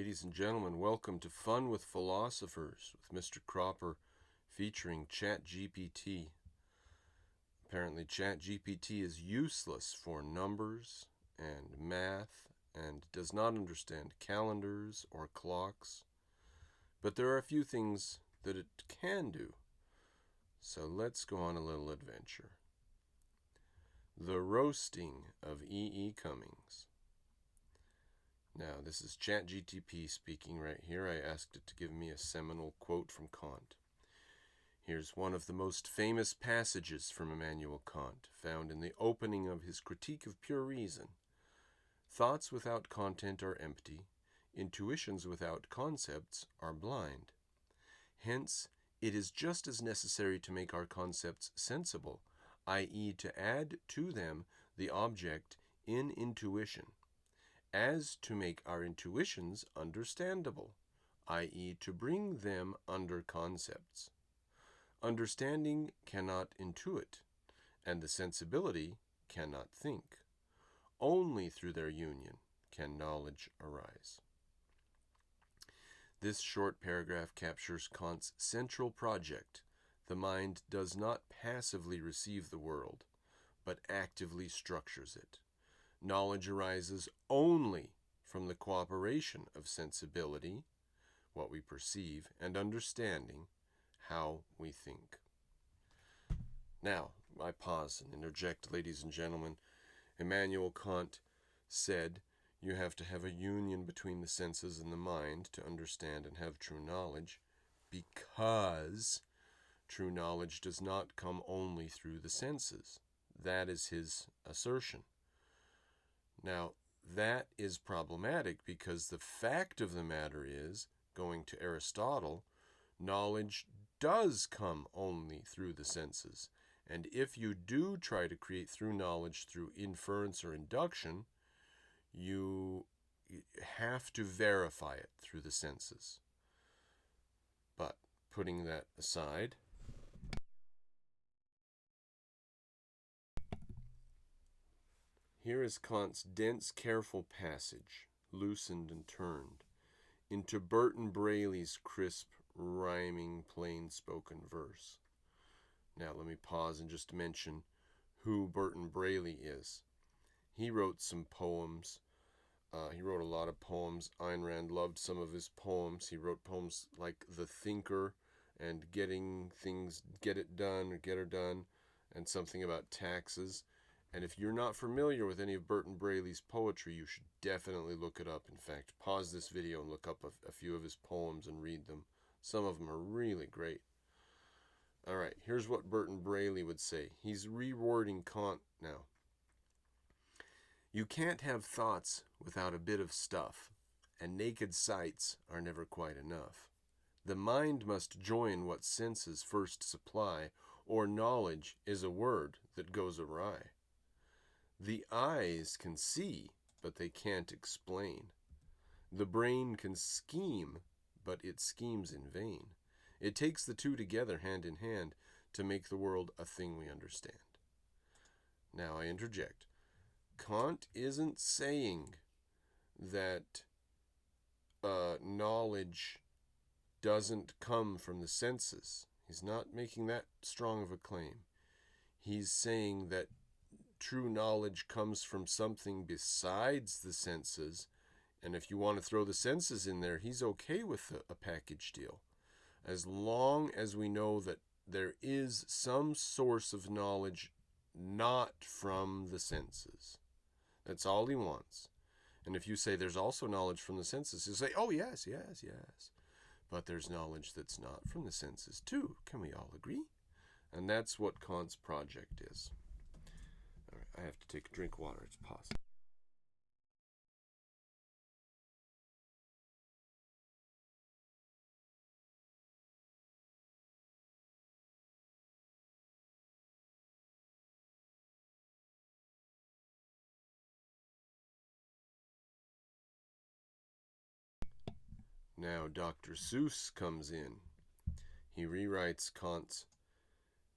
Ladies and gentlemen, welcome to Fun with Philosophers with Mr. Cropper featuring ChatGPT. Apparently ChatGPT is useless for numbers and math and does not understand calendars or clocks, but there are a few things that it can do. So let's go on a little adventure. The Roasting of E. Cummings. Now, this is ChatGPT speaking right here. I asked it to give me a seminal quote from Kant. Here's one of the most famous passages from Immanuel Kant, found in the opening of his Critique of Pure Reason. Thoughts without content are empty. Intuitions without concepts are blind. Hence, it is just as necessary to make our concepts sensible, i.e., to add to them the object in intuition, as to make our intuitions understandable, i.e., to bring them under concepts. Understanding cannot intuit, and the sensibility cannot think. Only through their union can knowledge arise. This short paragraph captures Kant's central project. The mind does not passively receive the world, but actively structures it. Knowledge arises only from the cooperation of sensibility, what we perceive, and understanding, how we think. Now, I pause and interject, ladies and gentlemen. Immanuel Kant said you have to have a union between the senses and the mind to understand and have true knowledge, because true knowledge does not come only through the senses. That is his assertion. Now, that is problematic because the fact of the matter is, going to Aristotle, knowledge does come only through the senses. And if you do try to create through knowledge through inference or induction, you have to verify it through the senses. But putting that aside, here is Kant's dense, careful passage, loosened and turned, into Burton Braley's crisp, rhyming, plain-spoken verse. Now let me pause and just mention who Burton Braley is. He wrote some poems. He wrote a lot of poems. Ayn Rand loved some of his poems. He wrote poems like The Thinker and Getting Things, Get It Done or Get Her Done, and something about taxes. And if you're not familiar with any of Burton Braley's poetry, you should definitely look it up. In fact, pause this video and look up a few of his poems and read them. Some of them are really great. All right, here's what Burton Braley would say. He's rewording Kant now. You can't have thoughts without a bit of stuff, and naked sights are never quite enough. The mind must join what senses first supply, or knowledge is a word that goes awry. The eyes can see, but they can't explain. The brain can scheme, but it schemes in vain. It takes the two together, hand in hand, to make the world a thing we understand. Now I interject. Kant isn't saying that knowledge doesn't come from the senses. He's not making that strong of a claim. He's saying that true knowledge comes from something besides the senses, and if you want to throw the senses in there, he's okay with a package deal, as long as we know that there is some source of knowledge not from the senses. That's all he wants. And if you say there's also knowledge from the senses, he'll say, oh, yes. But there's knowledge that's not from the senses too. Can we all agree? And that's what Kant's project is. All right, I have to take a drink of water. It's possible. Now Dr. Seuss comes in. He rewrites Kant's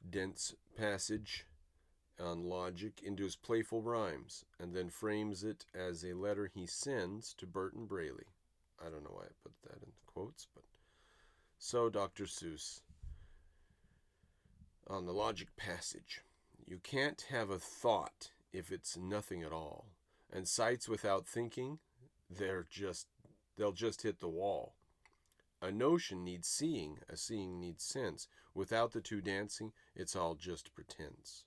dense passage on logic into his playful rhymes, and then frames it as a letter he sends to Burton Braley. I don't know why I put that in quotes, but so Dr. Seuss on the logic passage. You can't have a thought if it's nothing at all. And sights without thinking, they'll just hit the wall. A notion needs seeing, a seeing needs sense. Without the two dancing, it's all just pretense.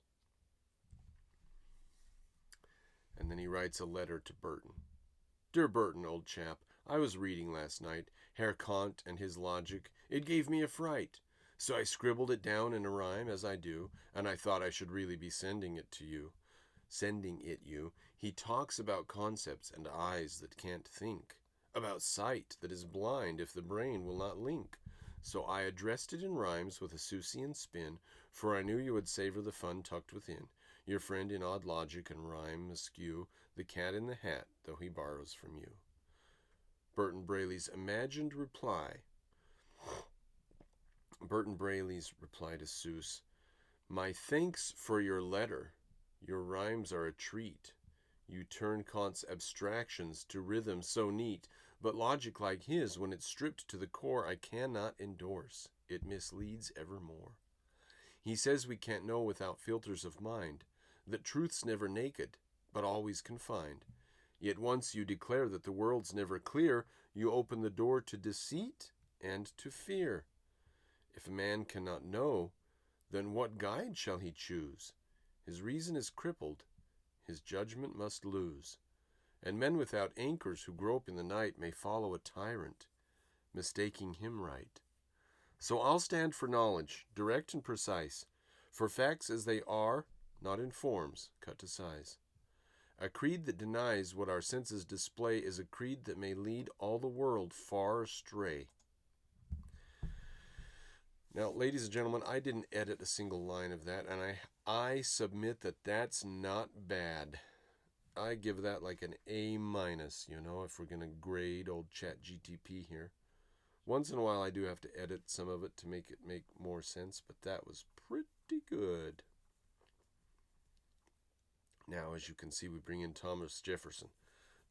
And then he writes a letter to Burton. Dear Burton, old chap, I was reading last night, Herr Kant and his logic. It gave me a fright. So I scribbled it down in a rhyme, as I do, and I thought I should really be sending it you. He talks about concepts and eyes that can't think, about sight that is blind if the brain will not link. So I addressed it in rhymes with a Seussian spin, for I knew you would savor the fun tucked within. Your friend in odd logic and rhyme askew, the cat in the hat, though he borrows from you. Burton Braley's imagined reply. Burton Braley's reply to Seuss. My thanks for your letter. Your rhymes are a treat. You turn Kant's abstractions to rhythm so neat, but logic like his, when it's stripped to the core, I cannot endorse. It misleads evermore. He says we can't know without filters of mind, that truth's never naked, but always confined. Yet once you declare that the world's never clear, you open the door to deceit and to fear. If a man cannot know, then what guide shall he choose? His reason is crippled, his judgment must lose. And men without anchors who grope in the night may follow a tyrant, mistaking him right. So I'll stand for knowledge, direct and precise, for facts as they are, not in forms cut to size. A creed that denies what our senses display is a creed that may lead all the world far astray. Now, ladies and gentlemen, I didn't edit a single line of that, and I submit that that's not bad. I give that like an A-, if we're going to grade old ChatGTP here. Once in a while I do have to edit some of it to make it make more sense, but that was pretty good. Now, as you can see, we bring in Thomas Jefferson.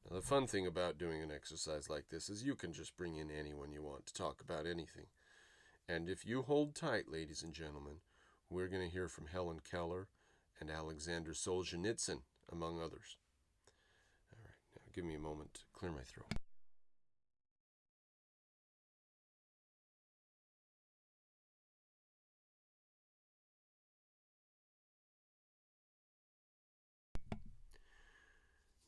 Now, the fun thing about doing an exercise like this is you can just bring in anyone you want to talk about anything. And if you hold tight, ladies and gentlemen, we're going to hear from Helen Keller and Alexander Solzhenitsyn, among others. All right, now give me a moment to clear my throat.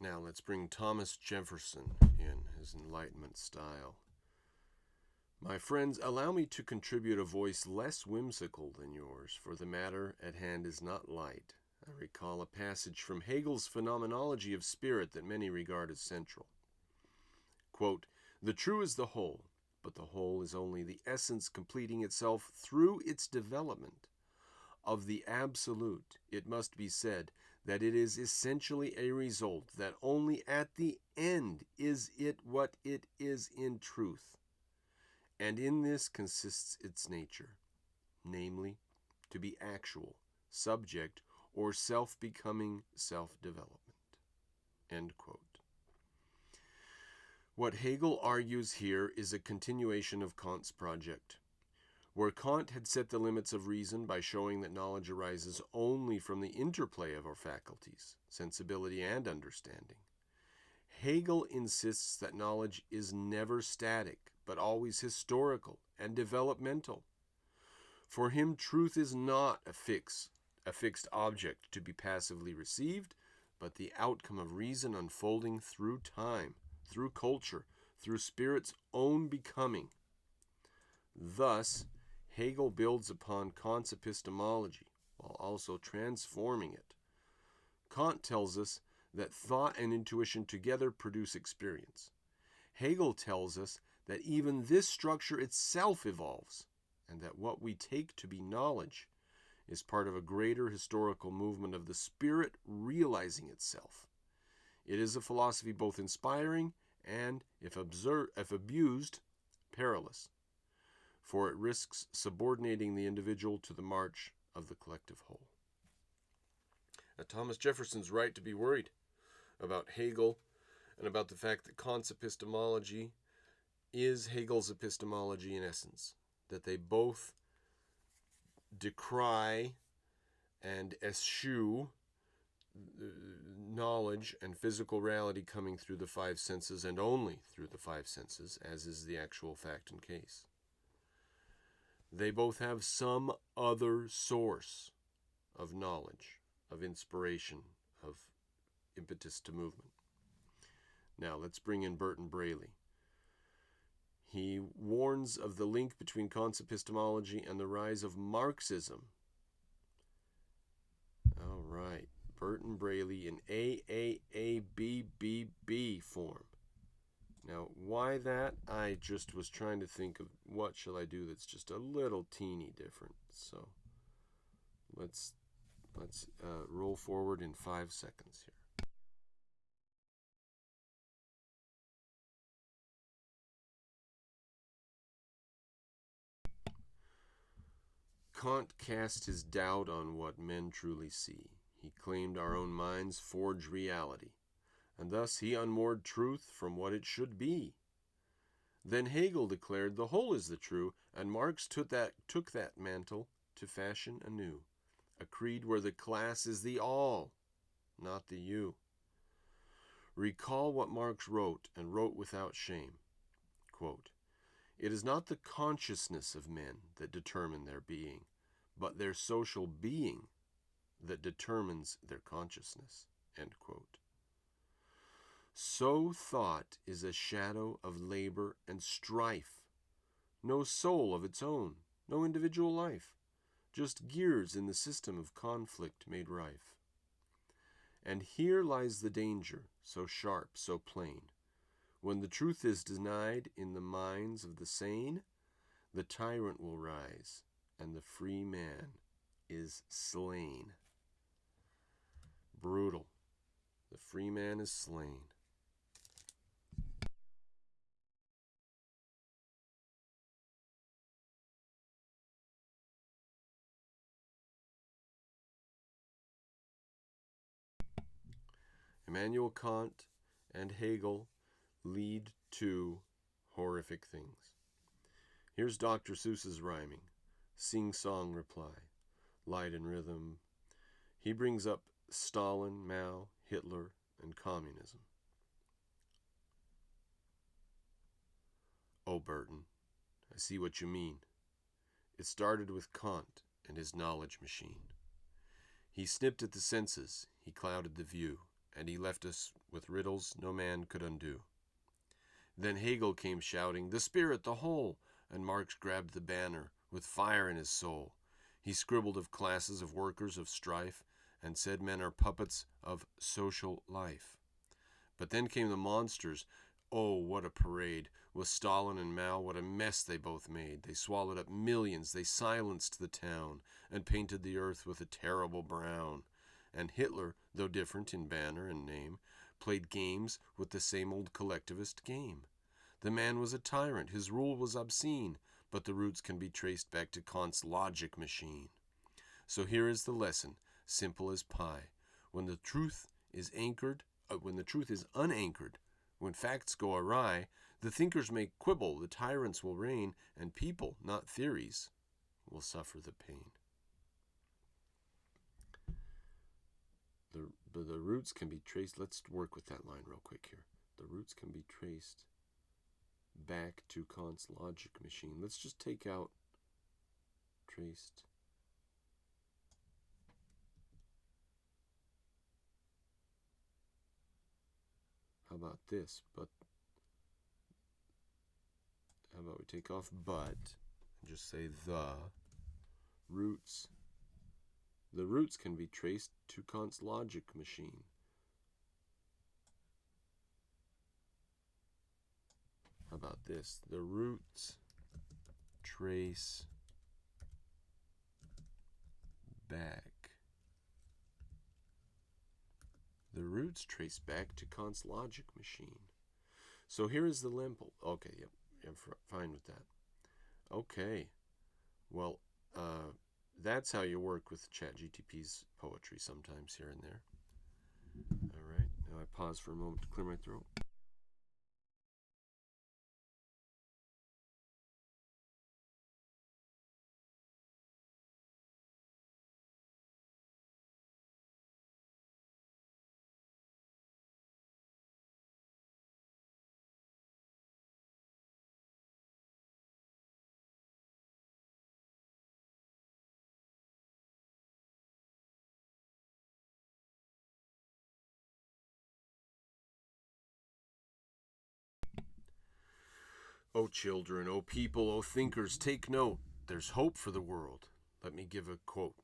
Now let's bring Thomas Jefferson in, his Enlightenment style. My friends, allow me to contribute a voice less whimsical than yours, for the matter at hand is not light. I recall a passage from Hegel's Phenomenology of Spirit that many regard as central. Quote, the true is the whole, but the whole is only the essence completing itself through its development. Of the absolute, it must be said that it is essentially a result, that only at the end is it what it is in truth. And in this consists its nature, namely, to be actual, subject, or self-becoming self-development. End quote. What Hegel argues here is a continuation of Kant's project. Where Kant had set the limits of reason by showing that knowledge arises only from the interplay of our faculties, sensibility and understanding, Hegel insists that knowledge is never static, but always historical and developmental. For him, truth is not a fixed object to be passively received, but the outcome of reason unfolding through time, through culture, through spirit's own becoming. Thus, Hegel builds upon Kant's epistemology while also transforming it. Kant tells us that thought and intuition together produce experience. Hegel tells us that even this structure itself evolves, and that what we take to be knowledge is part of a greater historical movement of the spirit realizing itself. It is a philosophy both inspiring and, if abused, perilous, for it risks subordinating the individual to the march of the collective whole. Now, Thomas Jefferson's right to be worried about Hegel and about the fact that Kant's epistemology is Hegel's epistemology in essence, that they both decry and eschew knowledge and physical reality coming through the five senses and only through the five senses, as is the actual fact and case. They both have some other source of knowledge, of inspiration, of impetus to movement. Now let's bring in Burton Braley. He warns of the link between Kant's epistemology and the rise of Marxism. All right, Burton Braley in AAABBB form. Now, why that? I just was trying to think of what shall I do that's just a little teeny different. So let's roll forward in 5 seconds here. Kant cast his doubt on what men truly see. He claimed our own minds forge reality, and thus he unmoored truth from what it should be. Then Hegel declared the whole is the true, and Marx took that mantle to fashion anew, a creed where the class is the all, not the you. Recall what Marx wrote, and wrote without shame. Quote, "It is not the consciousness of men that determine their being, but their social being that determines their consciousness." End quote. So thought is a shadow of labor and strife, no soul of its own, no individual life, just gears in the system of conflict made rife. And here lies the danger, so sharp, so plain. When the truth is denied in the minds of the sane, the tyrant will rise, and the free man is slain. Brutal. The free man is slain. Immanuel Kant and Hegel lead to horrific things. Here's Dr. Seuss's rhyming, sing-song reply, light and rhythm. He brings up Stalin, Mao, Hitler, and communism. Oh, Burton, I see what you mean. It started with Kant and his knowledge machine. He snipped at the senses, he clouded the view, and he left us with riddles no man could undo. Then Hegel came shouting, "The spirit, the whole," and Marx grabbed the banner with fire in his soul. He scribbled of classes, of workers, of strife, and said men are puppets of social life. But then came the monsters. Oh, what a parade. With Stalin and Mao, what a mess they both made. They swallowed up millions, they silenced the town, and painted the earth with a terrible brown. And Hitler, though different in banner and name, played games with the same old collectivist game. The man was a tyrant, his rule was obscene, but the roots can be traced back to Kant's logic machine. So here is the lesson, simple as pie. When the truth is unanchored, when facts go awry, the thinkers may quibble, the tyrants will reign, and people, not theories, will suffer the pain. The roots can be traced. Let's work with that line real quick here. The roots can be traced back to Kant's logic machine. Let's just take out traced. How about this? But how about we take off but and just say the roots. The roots can be traced to Kant's logic machine. How about this? The roots trace back. The roots trace back to Kant's logic machine. So here is the limple. Okay, yep, I'm fine with that. Okay, well, that's how you work with ChatGPT's poetry sometimes here and there. All right, now I pause for a moment to clear my throat. O children, O people, O thinkers, take note. There's hope for the world. Let me give a quote.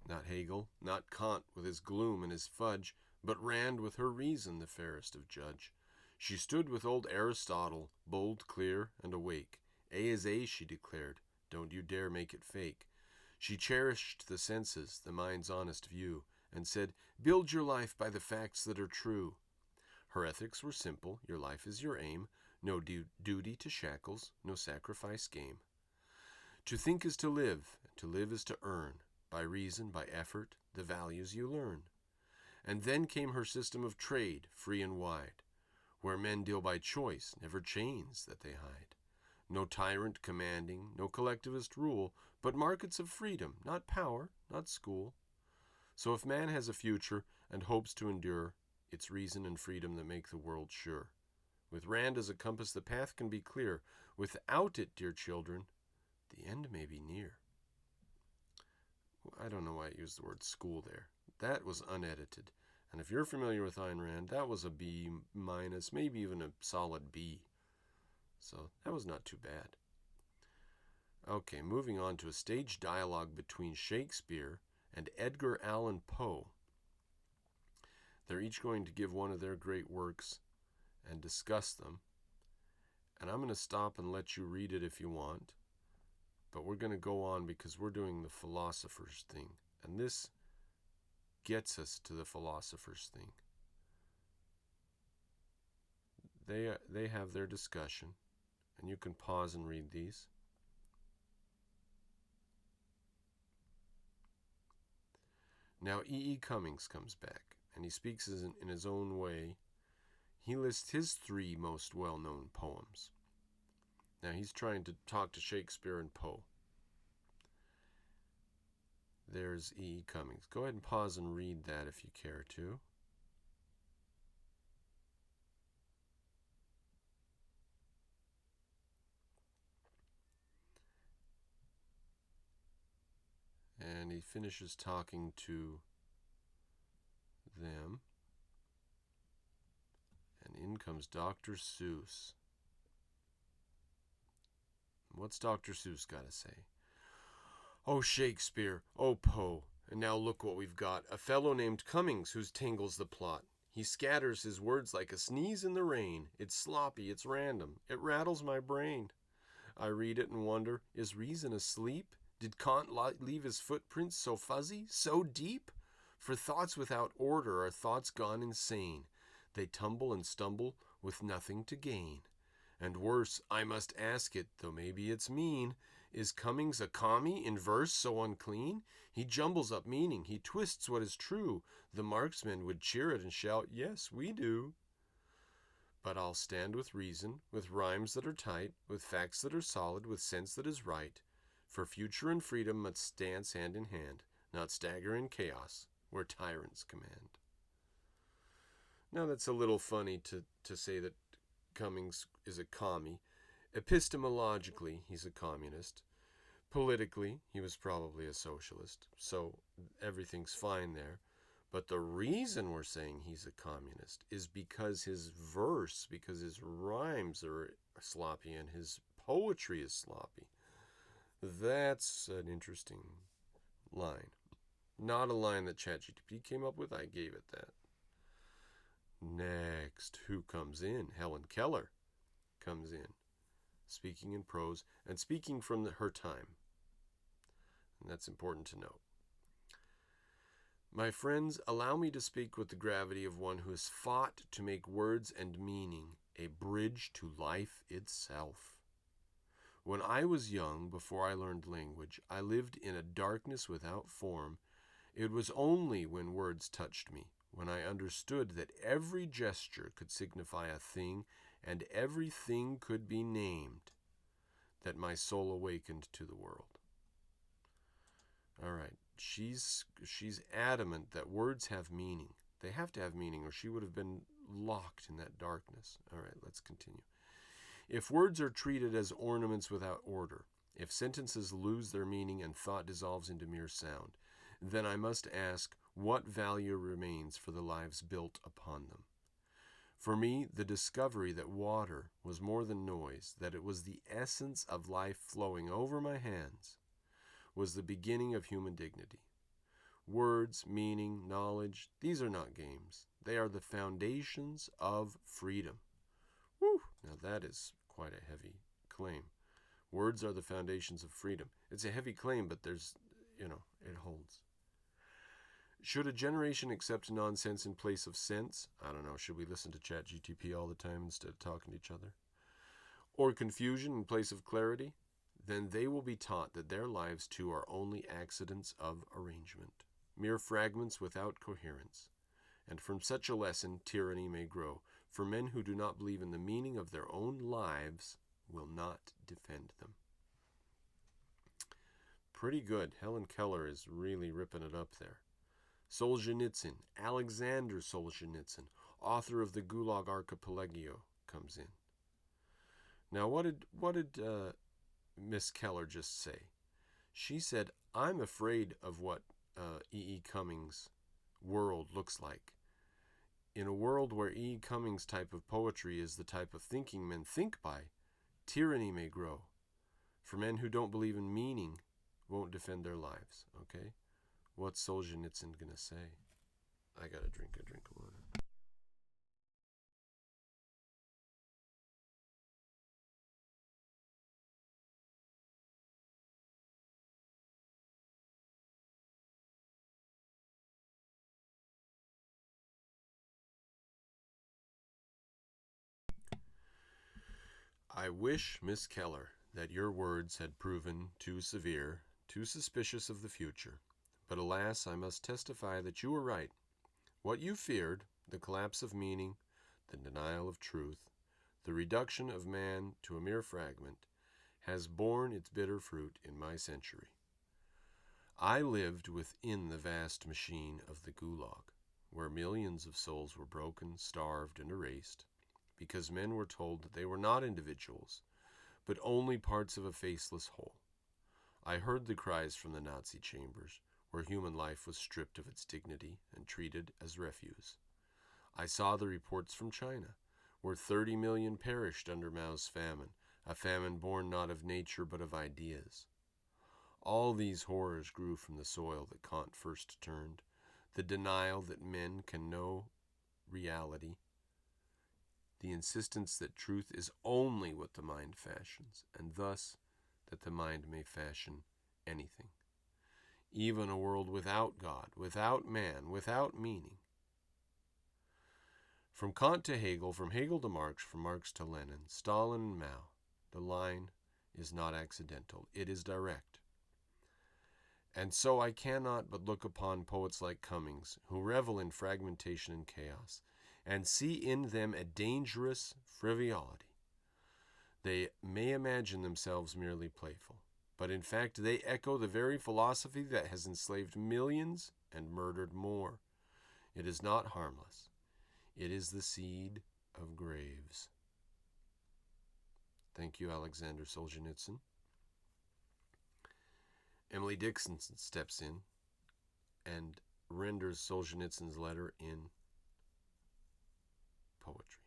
Not Hegel, not Kant with his gloom and his fudge, but Rand with her reason, the fairest of judge. She stood with old Aristotle, bold, clear, and awake. A is A, she declared. Don't you dare make it fake. She cherished the senses, the mind's honest view, and said, build your life by the facts that are true. Her ethics were simple, your life is your aim, no duty to shackles, no sacrifice game. To think is to live is to earn, by reason, by effort, the values you learn. And then came her system of trade, free and wide, where men deal by choice, never chains that they hide. No tyrant commanding, no collectivist rule, but markets of freedom, not power, not school. So if man has a future and hopes to endure, it's reason and freedom that make the world sure. With Rand as a compass, the path can be clear. Without it, dear children, the end may be near. I don't know why I used the word school there. That was unedited. And if you're familiar with Ayn Rand, that was a B minus, maybe even a solid B. So that was not too bad. Okay, moving on to a stage dialogue between Shakespeare and Edgar Allan Poe. They're each going to give one of their great works and discuss them. And I'm going to stop and let you read it if you want. But we're going to go on because we're doing the philosopher's thing. And this gets us to the philosopher's thing. They have their discussion, and you can pause and read these. Now E. Cummings comes back, and he speaks in his own way. He lists his 3 most well-known poems. Now he's trying to talk to Shakespeare and Poe. There's E. Cummings. Go ahead and pause and read that if you care to. And he finishes talking to them. And in comes Dr. Seuss. What's Dr. Seuss got to say? Oh, Shakespeare, oh, Poe, and now look what we've got. A fellow named Cummings who tangles the plot. He scatters his words like a sneeze in the rain. It's sloppy, it's random, it rattles my brain. I read it and wonder, is reason asleep? Did Kant leave his footprints so fuzzy, so deep? For thoughts without order are thoughts gone insane. They tumble and stumble with nothing to gain. And worse, I must ask it, though maybe it's mean, is Cummings a commie in verse so unclean? He jumbles up meaning, he twists what is true. The marksmen would cheer it and shout, yes, we do. But I'll stand with reason, with rhymes that are tight, with facts that are solid, with sense that is right. For future and freedom must dance hand in hand, not stagger in chaos where tyrants command. Now that's a little funny to say that Cummings is a commie. Epistemologically, he's a communist. Politically, he was probably a socialist. So everything's fine there. But the reason we're saying he's a communist is because his verse, because his rhymes are sloppy and his poetry is sloppy. That's an interesting line. Not a line that ChatGPT came up with. I gave it that. Next, who comes in? Helen Keller comes in, speaking in prose and speaking from her time. And that's important to note. My friends, allow me to speak with the gravity of one who has fought to make words and meaning a bridge to life itself. When I was young, before I learned language, I lived in a darkness without form. It was only when words touched me, when I understood that every gesture could signify a thing and everything could be named, that my soul awakened to the world. All right, she's adamant that words have meaning. They have to have meaning or she would have been locked in that darkness. All right, let's continue. If words are treated as ornaments without order, if sentences lose their meaning and thought dissolves into mere sound, then I must ask, what value remains for the lives built upon them? For me, the discovery that water was more than noise, that it was the essence of life flowing over my hands, was the beginning of human dignity. Words, meaning, knowledge, these are not games. They are the foundations of freedom. Whew! Now that is quite a heavy claim. Words are the foundations of freedom. It's a heavy claim, but it holds. Should a generation accept nonsense in place of sense? I don't know. Should we listen to ChatGTP all the time instead of talking to each other? Or confusion in place of clarity? Then they will be taught that their lives too are only accidents of arrangement, mere fragments without coherence. And from such a lesson, tyranny may grow, for men who do not believe in the meaning of their own lives will not defend them. Pretty good. Helen Keller is really ripping it up there. Solzhenitsyn, Alexander Solzhenitsyn, author of the Gulag Archipelago, comes in. Now, what did Miss Keller just say? She said, "I'm afraid of what E. Cummings' world looks like. In a world where E. Cummings' type of poetry is the type of thinking men think by, tyranny may grow. For men who don't believe in meaning won't defend their lives." Okay? What's Solzhenitsyn going to say? I got to drink a drink of water. I wish, Miss Keller, that your words had proven too severe, too suspicious of the future. But alas, I must testify that you were right. What you feared, the collapse of meaning, the denial of truth, the reduction of man to a mere fragment, has borne its bitter fruit in my century. I lived within the vast machine of the Gulag, where millions of souls were broken, starved, and erased, because men were told that they were not individuals, but only parts of a faceless whole. I heard the cries from the Nazi chambers, where human life was stripped of its dignity and treated as refuse. I saw the reports from China, where 30 million perished under Mao's famine, a famine born not of nature but of ideas. All these horrors grew from the soil that Kant first turned, the denial that men can know reality, the insistence that truth is only what the mind fashions, and thus that the mind may fashion anything. Even a world without God, without man, without meaning. From Kant to Hegel, from Hegel to Marx, from Marx to Lenin, Stalin and Mao, the line is not accidental, it is direct. And so I cannot but look upon poets like Cummings, who revel in fragmentation and chaos, and see in them a dangerous frivolity. They may imagine themselves merely playful, but in fact they echo the very philosophy that has enslaved millions and murdered more. It is not harmless. It is the seed of graves. Thank you, Alexander Solzhenitsyn. Emily Dixon steps in and renders Solzhenitsyn's letter in poetry.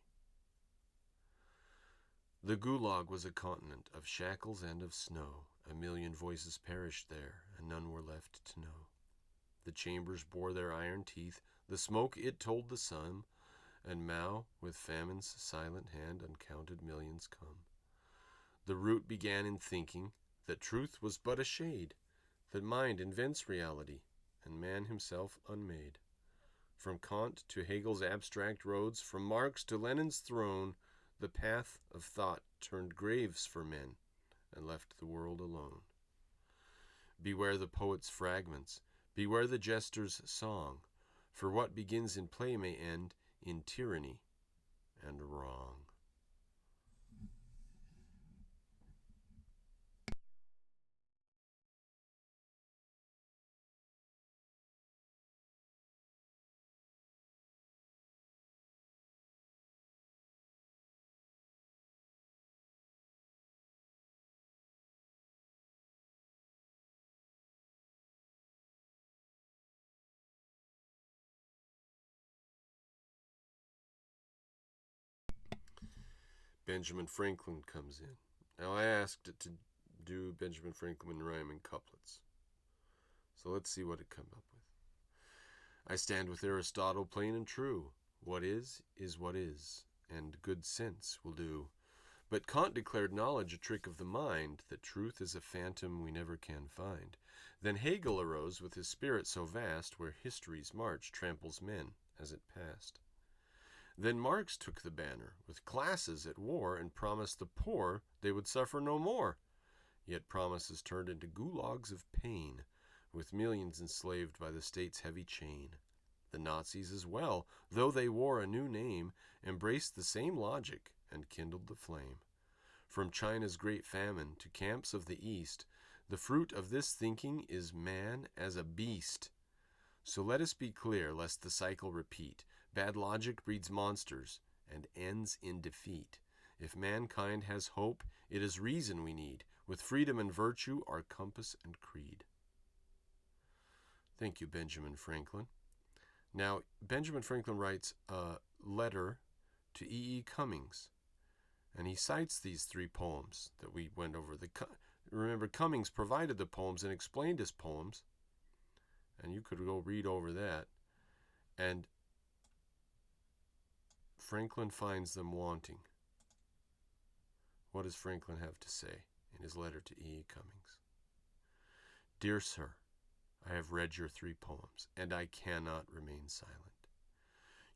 The Gulag was a continent of shackles and of snow. 1,000,000 voices perished there, and none were left to know. The chambers bore their iron teeth, the smoke it told the sun, and Mao, with famine's silent hand, uncounted millions come. The root began in thinking that truth was but a shade, that mind invents reality, and man himself unmade. From Kant to Hegel's abstract roads, from Marx to Lenin's throne, the path of thought turned graves for men and left the world alone. Beware the poet's fragments, beware the jester's song, for what begins in play may end in tyranny and wrong. Benjamin Franklin comes in. Now I asked it to do Benjamin Franklin rhyme in couplets. So let's see what it comes up with. I stand with Aristotle plain and true. What is what is, and good sense will do. But Kant declared knowledge a trick of the mind, that truth is a phantom we never can find. Then Hegel arose with his spirit so vast, where history's march tramples men as it passed. Then Marx took the banner, with classes at war, and promised the poor they would suffer no more. Yet promises turned into gulags of pain, with millions enslaved by the state's heavy chain. The Nazis as well, though they wore a new name, embraced the same logic and kindled the flame. From China's great famine to camps of the East, the fruit of this thinking is man as a beast. So let us be clear, lest the cycle repeat. Bad logic breeds monsters and ends in defeat. If mankind has hope, it is reason we need, with freedom and virtue our compass and creed. Thank you, Benjamin Franklin. Now, Benjamin Franklin writes a letter to E. Cummings, and he cites these 3 poems that we went over. Remember, Cummings provided the poems and explained his poems, and you could go read over that. And Franklin finds them wanting. What does Franklin have to say in his letter to E. Cummings? Dear Sir, I have read your 3 poems, and I cannot remain silent.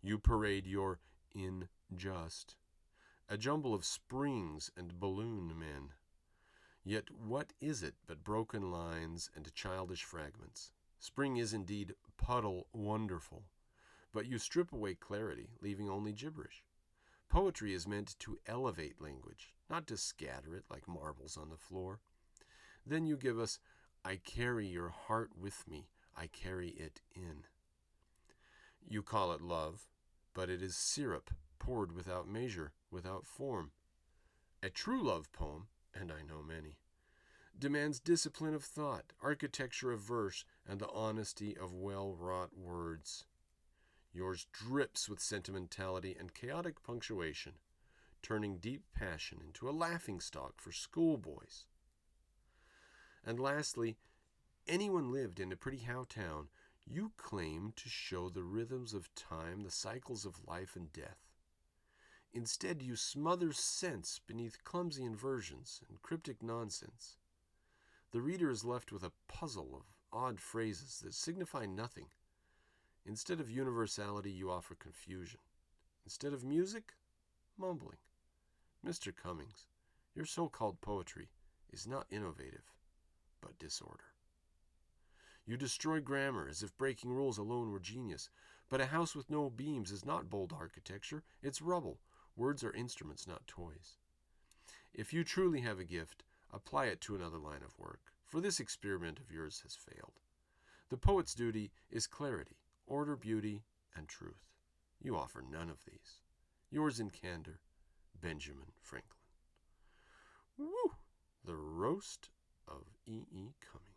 You parade your unjust, a jumble of springs and balloon men. Yet what is it but broken lines and childish fragments? Spring is indeed puddle wonderful, but you strip away clarity, leaving only gibberish. Poetry is meant to elevate language, not to scatter it like marbles on the floor. Then you give us, I carry your heart with me, I carry it in. You call it love, but it is syrup poured without measure, without form. A true love poem, and I know many, demands discipline of thought, architecture of verse, and the honesty of well-wrought words. Yours drips with sentimentality and chaotic punctuation, turning deep passion into a laughingstock for schoolboys. And lastly, anyone lived in a pretty how town, you claim to show the rhythms of time, the cycles of life and death. Instead, you smother sense beneath clumsy inversions and cryptic nonsense. The reader is left with a puzzle of odd phrases that signify nothing. Instead of universality, you offer confusion. Instead of music, mumbling. Mr. Cummings, your so-called poetry is not innovative, but disorder. You destroy grammar as if breaking rules alone were genius, but a house with no beams is not bold architecture, it's rubble. Words are instruments, not toys. If you truly have a gift, apply it to another line of work, for this experiment of yours has failed. The poet's duty is clarity, order, beauty, and truth. You offer none of these. Yours in candor, Benjamin Franklin. Woo! The roast of E. Cummings.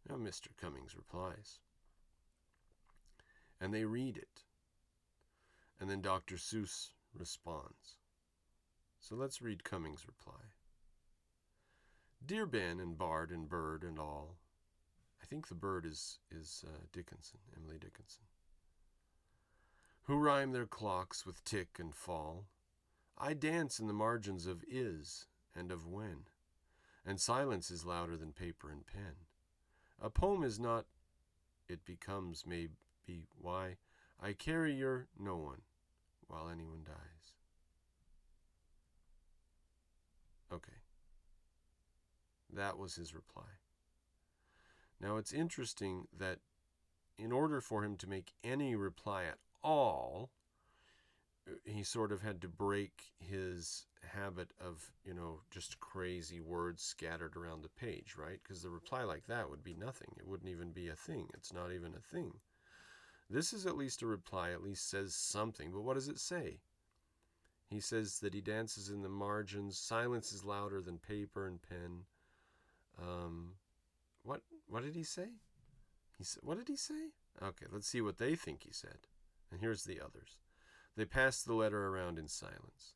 Now Mr. Cummings replies. And they read it. And then Dr. Seuss responds. So let's read Cummings' reply. Dear Ben and Bard and Bird and all. I think the bird is Dickinson, Emily Dickinson. Who rhyme their clocks with tick and fall. I dance in the margins of is and of when. And silence is louder than paper and pen. A poem is not, it becomes, may be, why I carry your no one while anyone dies. Okay. That was his reply. Now it's interesting that in order for him to make any reply at all, he sort of had to break his habit of, just crazy words scattered around the page, right? Because the reply like that would be nothing. It wouldn't even be a thing. It's not even a thing. This is at least a reply, at least says something. But what does it say? He says that he dances in the margins. Silence is louder than paper and pen. What did he say? What did he say? Okay, let's see what they think he said. And here's the others. They pass the letter around in silence.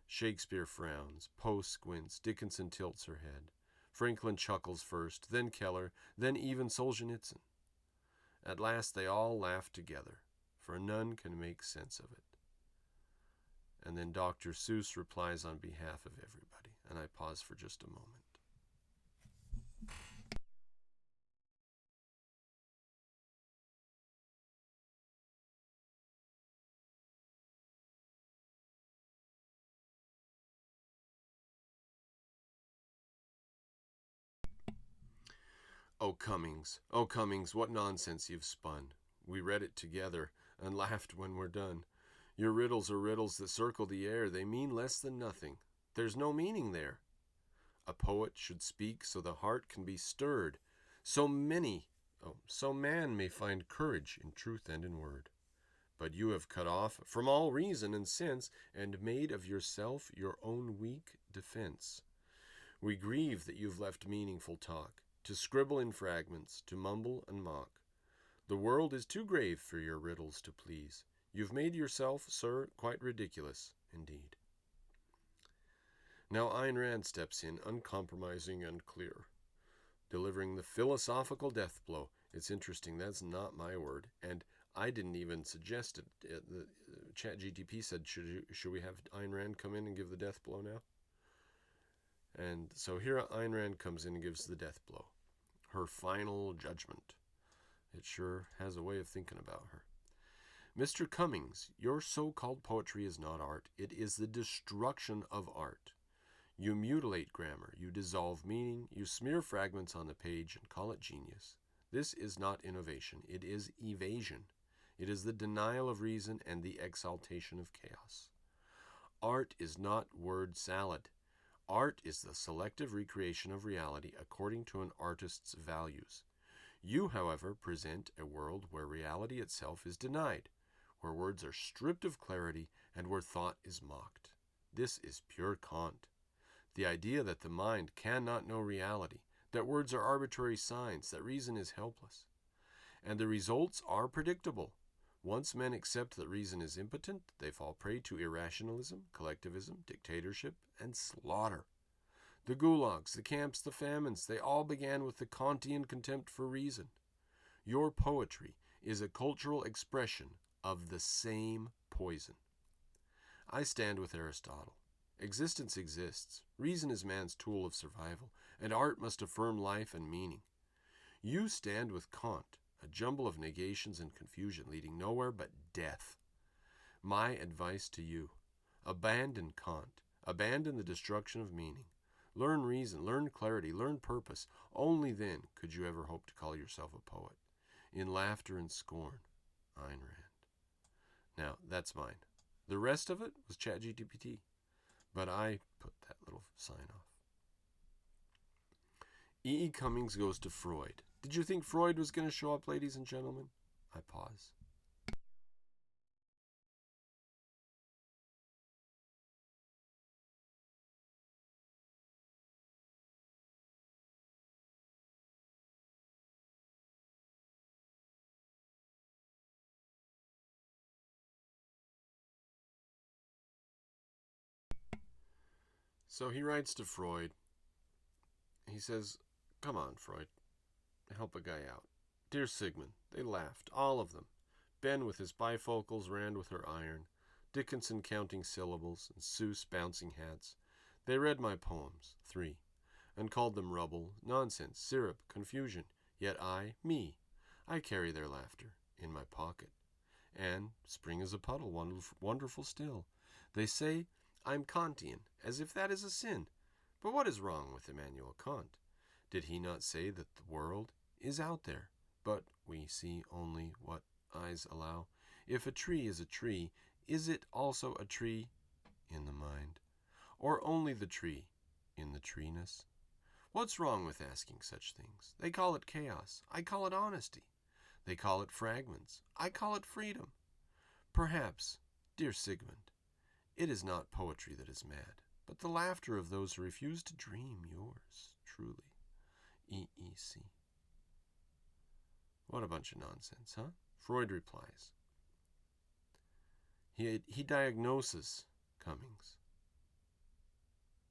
Shakespeare frowns, Poe squints, Dickinson tilts her head. Franklin chuckles first, then Keller, then even Solzhenitsyn. At last they all laugh together, for none can make sense of it. And then Dr. Seuss replies on behalf of everybody, and I pause for just a moment. Oh, Cummings, what nonsense you've spun. We read it together and laughed when we're done. Your riddles are riddles that circle the air. They mean less than nothing. There's no meaning there. A poet should speak so the heart can be stirred. So man may find courage in truth and in word. But you have cut off from all reason and sense, and made of yourself your own weak defense. We grieve that you've left meaningful talk, to scribble in fragments, to mumble and mock. The world is too grave for your riddles to please. You've made yourself, sir, quite ridiculous indeed. Now Ayn Rand steps in, uncompromising and clear, delivering the philosophical death blow. It's interesting, that's not my word, and I didn't even suggest it. The ChatGTP said, should we have Ayn Rand come in and give the death blow now? And so here Ayn Rand comes in and gives the death blow. Her final judgment. It sure has a way of thinking about her. Mr. Cummings, your so-called poetry is not art. It is the destruction of art. You mutilate grammar, you dissolve meaning, you smear fragments on the page and call it genius. This is not innovation, it is evasion. It is the denial of reason and the exaltation of chaos. Art is not word salad. Art is the selective recreation of reality according to an artist's values. You, however, present a world where reality itself is denied, where words are stripped of clarity and where thought is mocked. This is pure Kant. The idea that the mind cannot know reality, that words are arbitrary signs, that reason is helpless. And the results are predictable. Once men accept that reason is impotent, they fall prey to irrationalism, collectivism, dictatorship, and slaughter. The gulags, the camps, the famines, they all began with the Kantian contempt for reason. Your poetry is a cultural expression of the same poison. I stand with Aristotle. Existence exists. Reason is man's tool of survival, and art must affirm life and meaning. You stand with Kant, a jumble of negations and confusion leading nowhere but death. My advice to you, abandon Kant, abandon the destruction of meaning. Learn reason, learn clarity, learn purpose. Only then could you ever hope to call yourself a poet. In laughter and scorn, Ayn Rand. Now, that's mine. The rest of it was ChatGPT, but I put that little sign off. E. Cummings goes to Freud. Did you think Freud was going to show up, ladies and gentlemen? I pause. So he writes to Freud. He says, come on, Freud, help a guy out. Dear Sigmund, they laughed, all of them. Ben with his bifocals, Rand with her iron, Dickinson counting syllables, and Seuss bouncing hats. They read my poems, 3, and called them rubble, nonsense, syrup, confusion. Yet I carry their laughter in my pocket. And spring is a puddle, wonderful still. They say I'm Kantian, as if that is a sin. But what is wrong with Immanuel Kant? Did he not say that the world is out there, but we see only what eyes allow? If a tree is a tree, is it also a tree in the mind? Or only the tree in the treeness? What's wrong with asking such things? They call it chaos. I call it honesty. They call it fragments. I call it freedom. Perhaps, dear Sigmund, it is not poetry that is mad, but the laughter of those who refuse to dream yours, truly. EEC. What a bunch of nonsense, huh? Freud replies, He diagnoses Cummings.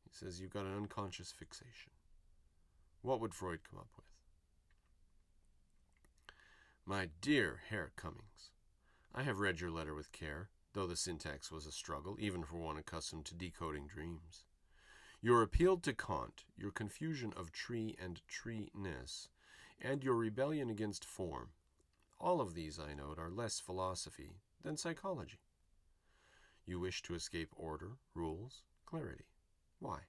He says, you've got an unconscious fixation. What would Freud come up with? My dear Herr Cummings, I have read your letter with care, though the syntax was a struggle, even for one accustomed to decoding dreams. Your appeal to Kant, your confusion of tree and treeness, and your rebellion against form, all of these, I note, are less philosophy than psychology. You wish to escape order, rules, clarity. Why?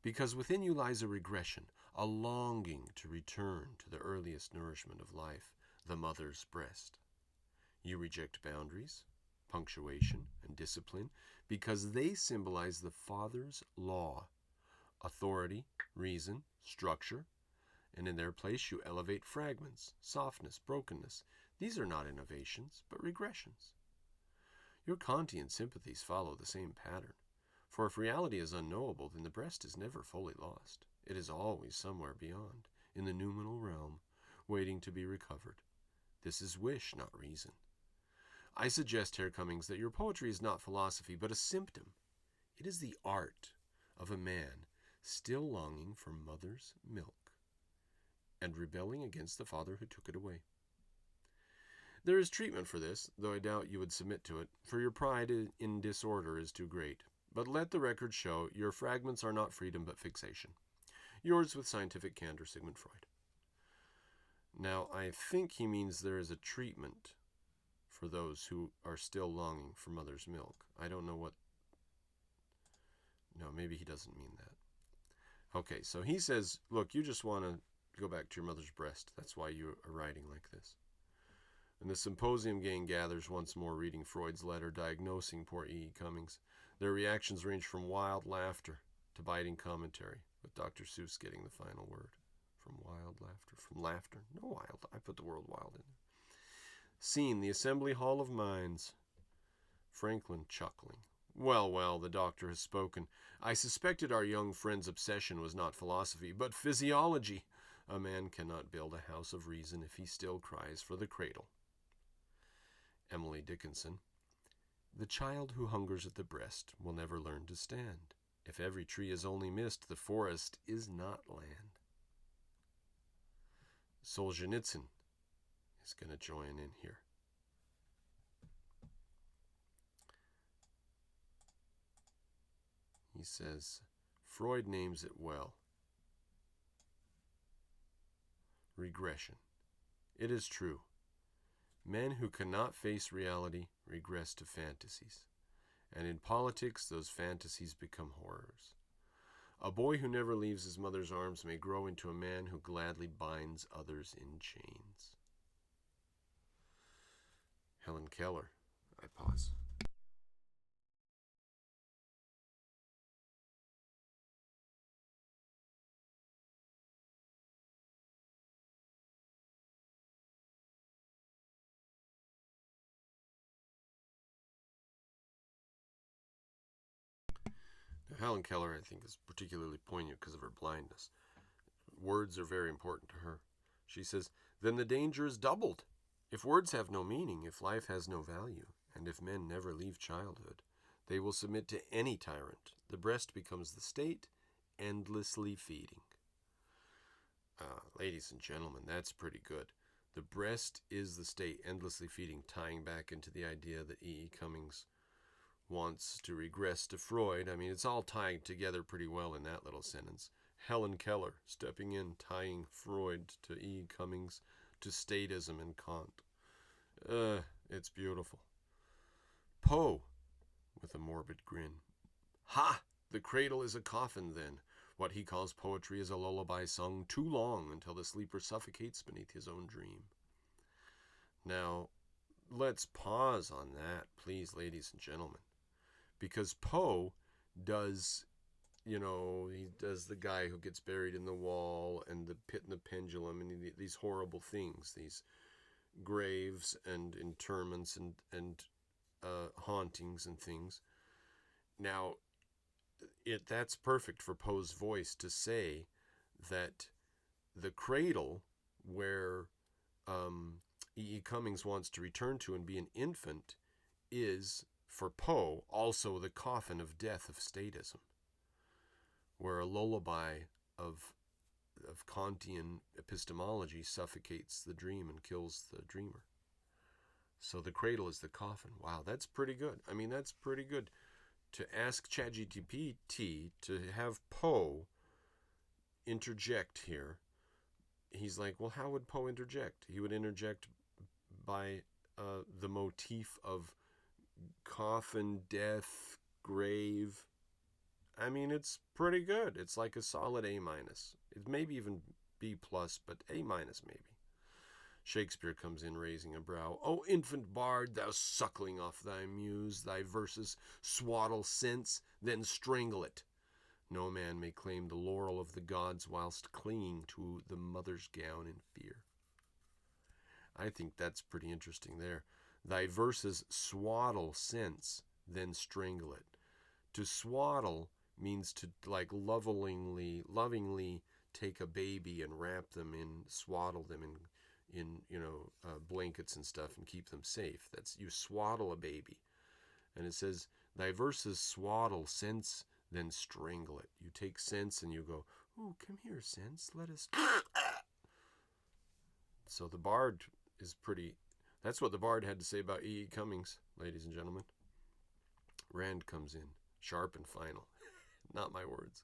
Because within you lies a regression, a longing to return to the earliest nourishment of life, the mother's breast. You reject boundaries, punctuation, and discipline because they symbolize the father's law, authority, reason, structure, and in their place you elevate fragments, softness, brokenness. These are not innovations, but regressions. Your Kantian sympathies follow the same pattern. For if reality is unknowable, then the breast is never fully lost. It is always somewhere beyond, in the noumenal realm, waiting to be recovered. This is wish, not reason. I suggest, Herr Cummings, that your poetry is not philosophy, but a symptom. It is the art of a man still longing for mother's milk and rebelling against the father who took it away. There is treatment for this, though I doubt you would submit to it, for your pride in disorder is too great. But let the record show your fragments are not freedom but fixation. Yours with scientific candor, Sigmund Freud. Now, I think he means there is a treatment for those who are still longing for mother's milk. I don't know what... No, maybe he doesn't mean that. Okay, so he says, look, you just want to go back to your mother's breast. That's why you are writing like this. And the symposium gang gathers once more, reading Freud's letter diagnosing poor E. Cummings. Their reactions range from wild laughter to biting commentary, with Dr. Seuss getting the final word. From wild laughter. From laughter. No wild. I put the word wild in there. Scene, the Assembly Hall of Minds. Franklin chuckling. Well, well, the doctor has spoken. I suspected our young friend's obsession was not philosophy, but physiology. A man cannot build a house of reason if he still cries for the cradle. Emily Dickinson. The child who hungers at the breast will never learn to stand. If every tree is only mist, the forest is not land. Solzhenitsyn is going to join in here. He says, Freud names it well. Regression. It is true. Men who cannot face reality regress to fantasies. And in politics, those fantasies become horrors. A boy who never leaves his mother's arms may grow into a man who gladly binds others in chains. Helen Keller. I pause. Now, Helen Keller, I think, is particularly poignant because of her blindness. Words are very important to her. She says, then the danger is doubled. If words have no meaning, if life has no value, and if men never leave childhood, they will submit to any tyrant. The breast becomes the state, endlessly feeding. Ladies and gentlemen, that's pretty good. The breast is the state, endlessly feeding, tying back into the idea that E. Cummings wants to regress to Freud. I mean, it's all tying together pretty well in that little sentence. Helen Keller stepping in, tying Freud to E. Cummings, to statism and Kant. It's beautiful. Poe, with a morbid grin. Ha! The cradle is a coffin, then. What he calls poetry is a lullaby sung too long until the sleeper suffocates beneath his own dream. Now, let's pause on that, please, ladies and gentlemen. Because Poe does, he does the guy who gets buried in the wall and the pit and the pendulum and these horrible things, these graves and interments and hauntings and things. Now, that's perfect for Poe's voice to say that the cradle where E. Cummings wants to return to and be an infant is, for Poe, also the coffin of death of statism, where a lullaby of Kantian epistemology suffocates the dream and kills the dreamer. So the cradle is the coffin. Wow, that's pretty good. I mean, that's pretty good. To ask ChatGPT to have Poe interject here, he's like, well, how would Poe interject? He would interject by the motif of coffin, death, grave. I mean, it's pretty good. It's like a solid A minus. It maybe even B plus, but A minus maybe. Shakespeare comes in raising a brow. O infant bard, thou suckling off thy muse, thy verses swaddle sense, then strangle it. No man may claim the laurel of the gods whilst clinging to the mother's gown in fear. I think that's pretty interesting there. Thy verses swaddle sense, then strangle it. To swaddle means to like lovingly take a baby and wrap them in, swaddle them in blankets and stuff and keep them safe. That's, you swaddle a baby. And it says, thy verses swaddle sense, then strangle it. You take sense and you go, ooh, come here, sense, let us. So the bard is pretty. That's what the bard had to say about E.E. Cummings, ladies and gentlemen. Rand comes in, sharp and final. Not my words.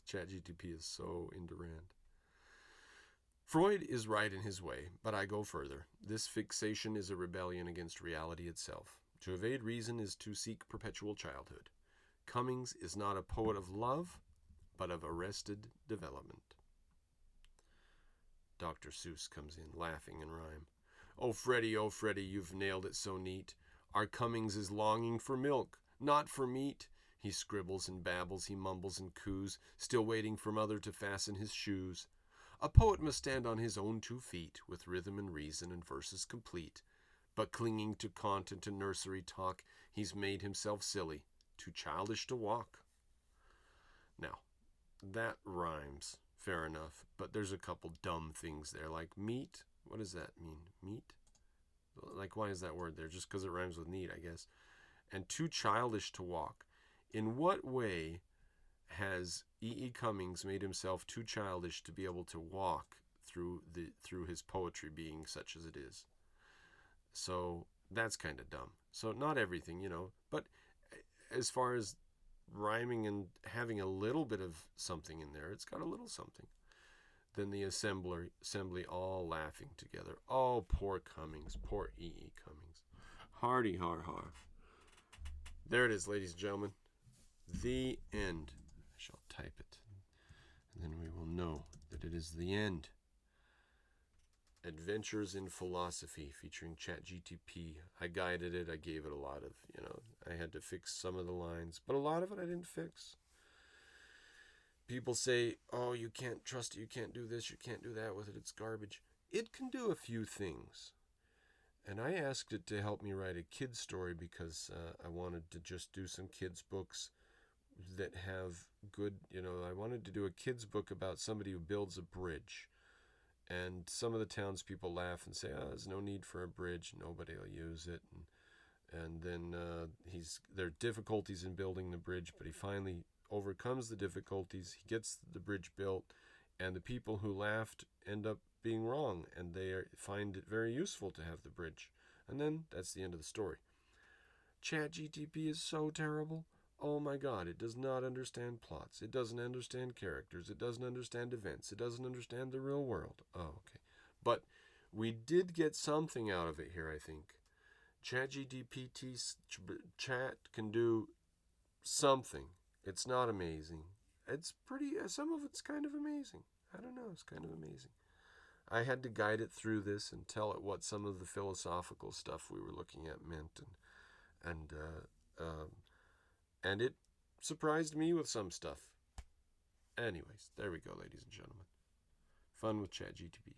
ChatGPT is so into Rand. Freud is right in his way, but I go further. This fixation is a rebellion against reality itself. To evade reason is to seek perpetual childhood. Cummings is not a poet of love, but of arrested development. Dr. Seuss comes in, laughing in rhyme. Oh, Freddie, you've nailed it so neat. Our Cummings is longing for milk, not for meat. He scribbles and babbles, he mumbles and coos, still waiting for mother to fasten his shoes. A poet must stand on his own 2 feet, with rhythm and reason and verses complete. But clinging to content and nursery talk, he's made himself silly, too childish to walk. Now, that rhymes, fair enough, but there's a couple dumb things there, like meat. What does that mean? Meat? Like, why is that word there? Just because it rhymes with neat, I guess. And too childish to walk. In what way has E.E. Cummings made himself too childish to be able to walk through his poetry being such as it is? So that's kind of dumb. So not everything, but as far as rhyming and having a little bit of something in there, it's got a little something. Then the assembly all laughing together. Oh, poor Cummings, poor E.E. Cummings. Hardy har har. There it is, ladies and gentlemen. The end. I shall type it, and then we will know that it is the end. Adventures in Philosophy featuring ChatGPT. I guided it. I gave it a lot of, I had to fix some of the lines, but a lot of it I didn't fix. People say, oh, you can't trust it, you can't do this, you can't do that with it, it's garbage. It can do a few things. And I asked it to help me write a kid's story because I wanted to just do some kids' books that have good, I wanted to do a kid's book about somebody who builds a bridge. And some of the townspeople laugh and say, oh, there's no need for a bridge, nobody will use it. And then there are difficulties in building the bridge, but he finally overcomes the difficulties, he gets the bridge built, and the people who laughed end up being wrong, and they find it very useful to have the bridge. And then that's the end of the story. ChatGPT is so terrible. Oh my God, it does not understand plots. It doesn't understand characters. It doesn't understand events. It doesn't understand the real world. Oh, okay. But we did get something out of it here, I think. ChatGPT's chat can do something. It's not amazing. It's pretty, some of it's kind of amazing. I don't know, it's kind of amazing. I had to guide it through this and tell it what some of the philosophical stuff we were looking at meant, and it surprised me with some stuff. Anyways, there we go, ladies and gentlemen. Fun with ChatGPT.